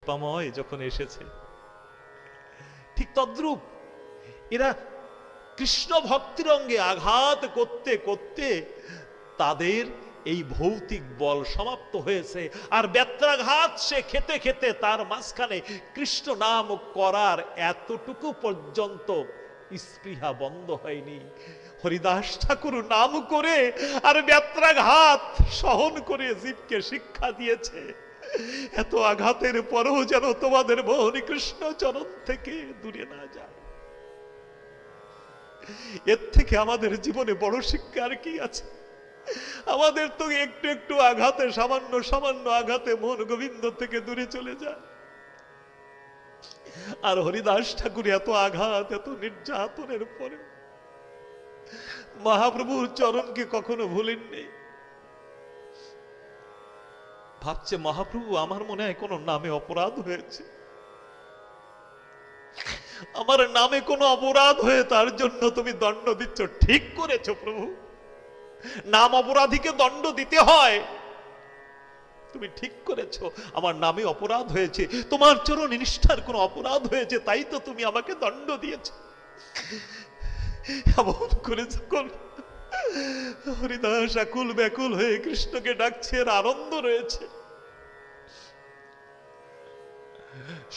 পাময় যখন এসেছে, ঠিক তদ্রূপ এরা কৃষ্ণ ভক্তির অঙ্গে আঘাত করতে করতে তাদের এই ভৌতিক বল সমাপ্ত হয়েছে। আর ব্যত্রাঘাত সে খেতে খেতে তার মাঝখানে কৃষ্ণ নাম করার এতটুকু পর্যন্ত স্পৃহা বন্ধ হয়নি। হরিদাস ঠাকুর নাম করে আর ব্যত্রাঘাত সহন করে জীবকে শিক্ষা দিয়েছে, এত আঘাতের পরও যেন তোমাদের মোহন কৃষ্ণ চরণ থেকে দূরে না যায়। এর থেকে আমাদের জীবনে বড় শিক্ষা আর কি আছে? আমাদের তো একটু একটু আঘাতে, সামান্য সামান্য আঘাতে মোহন গোবিন্দ থেকে দূরে চলে যায়। আর হরিদাস ঠাকুর এত আঘাত, এত নির্যাতনের পরে মহাপ্রভুর চরণকে কখনো ভুলেননি। ভাবছে মহাপ্রভু আমার মনে হয় কোন নামে অপরাধ হয়েছে, আমার নামে কোনো অপরাধ হয়ে তার জন্য তুমি দণ্ড দিচ্ছ। ঠিক করেছো প্রভু, নাম অপরাধীকে দণ্ড দিতে হয়, তুমি ঠিক করেছো। আমার নামে অপরাধ হয়েছে, তোমার চরণ নিষ্ঠার কোনো অপরাধ হয়েছে, তাই তো তুমি আমাকে দণ্ড দিয়েছো। এমন করে যখন হরিদাস আকুল ব্যাকুল হয়ে কৃষ্ণকে ডাকছে, আর আনন্দ রয়েছে,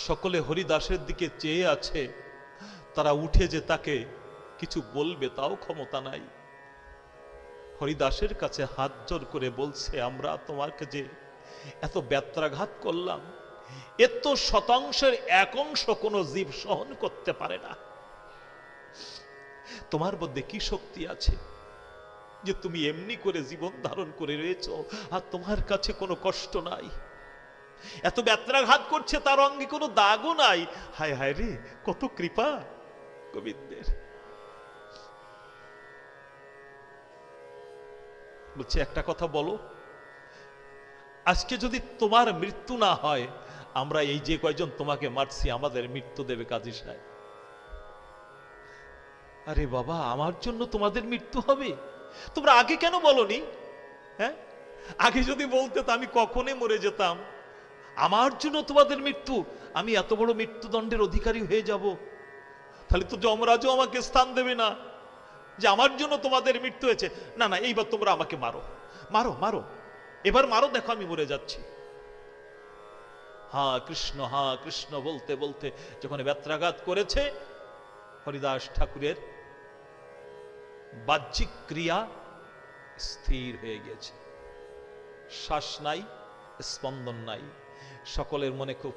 সকলে হরিদাসের দিকে চেয়ে আছে, তারা উঠে যে তাকে কিছু বলবে তাও ক্ষমতা নাই। হরিদাসের কাছে হাত জোর করে বলছে, আমরা তোমাকে যে এত ব্যত্রাঘাত করলাম, এত শতাংশের এক অংশ কোনো জীব সহন করতে পারে না। তোমার মধ্যে কি শক্তি আছে যে তুমি এমনি করে জীবন ধারণ করে রয়েছ, আর তোমার কাছে কোনো কষ্ট নাই? এত ব্যত্রাঘাত করছে, তার অঙ্গে কোনো দাগও নাই। হায় হায় রে, কত কৃপা গোবিন্দের। বলছে একটা কথা বলো, আজকে যদি তোমার মৃত্যু না হয়, আমরা এই যে কয়জন তোমাকে মারছি আমাদের মৃত্যু দেবে কাজী সাহেব। আরে বাবা, আমার জন্য তোমাদের মৃত্যু হবে? তোমরা আগে কেন বলনি? হ্যাঁ, আগে যদি বলতে তো আমি কখনই মরে যেতাম। আমার জন্য তোমাদের মৃত্যু, আমি এত বড় মৃত্যুদণ্ডের অধিকারী হয়ে যাব? তাহলে তো যমরাজও আমাকে স্থান দেবে না, যে আমার জন্য তোমাদের মৃত্যু হয়েছে। না না, এইবার তোমরা আমাকে মারো, মারো মারো, এবার মারো, দেখো আমি মরে যাচ্ছি। হা কৃষ্ণ বলতে বলতে যখন ব্যত্রাঘাত করেছে, হরিদাস ঠাকুরের বাহ্যিক ক্রিয়া স্থির হয়ে গেছে, শ্বাস নাই, স্পন্দন নাই। সকলের মনে খুব